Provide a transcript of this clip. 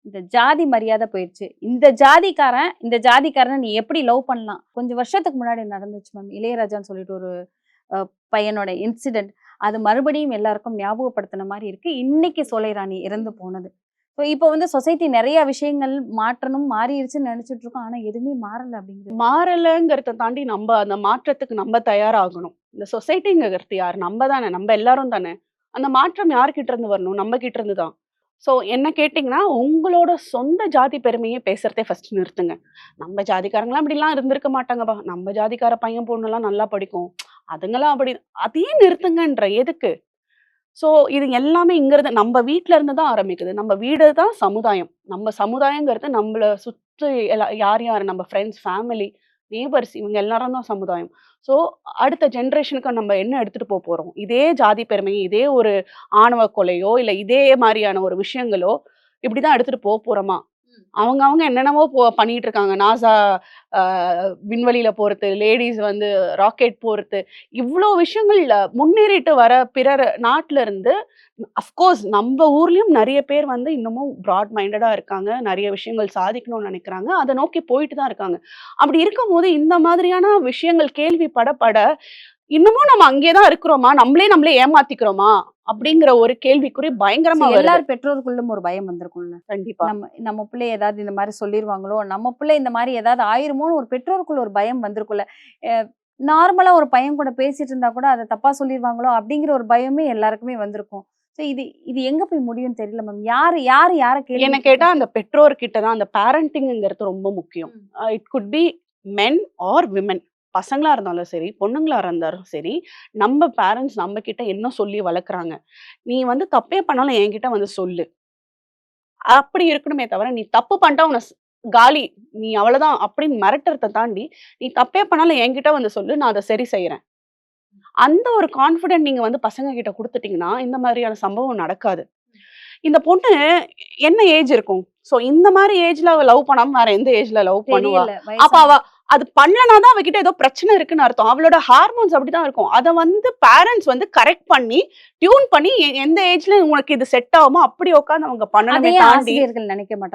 இந்த ஜாதி மரியாதை போயிடுச்சு. இந்த ஜாதிக்காரன நீ எப்படி லவ் பண்ணலாம்? கொஞ்சம் வருஷத்துக்கு முன்னாடி நடந்துச்சு மேம். இளையராஜான்னு சொல்லிட்டு ஒரு அ பையனோட இன்சிடென்ட். அது மறுபடியும் எல்லாருக்கும் ஞாபகப்படுத்தின மாரி இருக்கு. இன்னைக்கு சோலைராணி இறந்து போனது. ஸோ இப்போ வந்து சொசைட்டி நெறைய விஷயங்கள் மாற்றணும், மாறிருச்சுன்னு நெனச்சுட்டு இருக்கோம். ஆனா எதுவுமே மாறல அப்படிங்கிறது. மாறலங்கிறத தாண்டி அந்த மாற்றத்துக்கு தயாராகணும். இந்த சொசைட்டிங்கிறது யார்? தானே. எல்லாரும் தானே. அந்த மாற்றம் யார்கிட்ட இருந்து வரணும்? நம்ம கிட்ட இருந்து தான். ஸோ என்ன கேட்டீங்கன்னா, உங்களோட சொந்த ஜாதி பெருமைய பேசுறதே ஃபர்ஸ்ட் நிறுத்துங்க. நம்ம ஜாதிக்காரங்கலாம் இப்படிலாம் இருந்திருக்க மாட்டாங்கப்பா. நம்ம ஜாதிக்கார பையன், பொண்ணுலாம் நல்லா படிக்கும். அதுங்கலாம் அப்படி அதையே நிறுத்துங்கன்றேன். எதுக்கு? ஸோ இது எல்லாமே இங்கருந்து நம்ம வீட்ல இருந்து தான் ஆரம்பிக்குது. நம்ம வீடு தான் சமுதாயம். நம்ம சமுதாயங்கிறது நம்மள சுற்றி யார் யார் நம்ம ஃப்ரெண்ட்ஸ், ஃபேமிலி, நெய்பர்ஸ் இவங்க எல்லாரும் தான் சமுதாயம். ஸோ அடுத்த ஜெனரேஷனுக்கு நம்ம என்ன எடுத்துட்டு போறோம்? இதே ஜாதி பெருமை, இதே ஒரு ஆணவ கொலையோ, இல்ல இதே மாரியான ஒரு விஷயங்களோ இப்படிதான் எடுத்துட்டு போறோமா? அவங்க என்னென்னவோ பண்ணிட்டு இருக்காங்க. நாசா அ விண்வெளியில போறது, லேடீஸ் வந்து ராக்கெட் போறது, இவ்ளோ விஷயங்கள் முன்னேறிட்டு வர பிறர் நாட்டுல இருந்து அஃப்கோர்ஸ் நம்ம ஊர்லயும் நெறைய பேர் வந்து இன்னமும் பிராட் மைண்டடா இருக்காங்க. நெறைய விஷயங்கள் சாதிக்கணும்னு நெனைக்கிறாங்க. அத நோக்கி போயிட்டு தான் இருக்காங்க. அப்படி இருக்கும்போது இந்த மாதிரியான விஷயங்கள் பட இன்னமும் நம்ம அங்கேயே தான் இருக்கிறோமா? நம்மளே ஏமாத்திக்கிறோமா? அப்படிங்கிற ஒரு கேள்விக்குறி பயங்கரமா வருது. எல்லார் பெற்றோருக்குள்ளும் ஒரு பயம் வந்திருக்கும்ல. கண்டிப்பா. நம்ம பிள்ளை ஏதாவது இந்த மாரி சொல்லிருவாங்களோ, நம்ம பிள்ளை இந்த மாரி ஏதாவது ஆயிருமோன்னு ஒரு பெற்றோருக்குள்ள ஒரு பயம் வந்திருக்கும்ல. நார்மலா ஒரு பையன் கூட பேசிட்டு இருந்தா கூட அத தப்பா சொல்லிருவாங்களோ அப்படிங்கிற ஒரு பயமே எல்லாருக்குமே வந்திருக்கும். ஸோ இது இது எங்க போய் முடியும்னு தெரியல மேம். யார கேள்வி என்ன கேட்டா அந்த பெற்றோர்கிட்ட தான் அந்த பேரண்டிங்ங்கிறது ரொம்ப முக்கியம். It could be men R women. பசங்களா இருந்தாலும் சரி, பொண்ணுங்களா இருந்தாலும் சரி, நம்ம பேரண்ட்ஸ் நம்ம கிட்ட என்ன சொல்லி வளர்க்குறாங்க. நீ வந்து தப்பே பண்ணாலும் என்கிட்ட வந்து சொல்லு. அப்படி இருக்கணுமே தவிர, நீ தப்பு பண்ணிட்டா உன்ன காலி. நீ அவ்வளதான் அப்படின்னு மிரட்டுறத தாண்டி, நீ தப்பே பண்ணாலும் என்கிட்ட வந்து சொல்லு. நான் அத சரி செய்றேன். அந்த ஒரு கான்ஃபிடென்ட் நீங்க வந்து பசங்க கிட்ட குடுத்துட்டீங்கன்னா, இந்த மாதிரியான சம்பவம் நடக்காது. இந்த பொண்ணு என்ன ஏஜ் இருக்கும்? சோ இந்த மாரி ஏஜ்ல அவ லவ் பண்ணாம வேற எந்த ஏஜ்ல லவ் பண்ணுவா? தெரியல. அப்ப அவ அது பண்ணலனா தான் அவகிட்ட ஏதோ பிரச்சனை இருக்குன்னு அர்த்தம். அவளோட ஹார்மோன்ஸ் அப்படிதான் இருக்கும். அத வந்து பேரண்ட்ஸ் வந்து கரெக்ட் பண்ணி, டியூன் பண்ணி எந்த ஏஜ்ல உனக்கு இது செட் ஆகுமோ அப்படி உட்கார்ந்து அவங்க பண்ணணுமே அதையே தாண்டி ஆசிரியர்கள் நினைக்க மாட்றாங்க.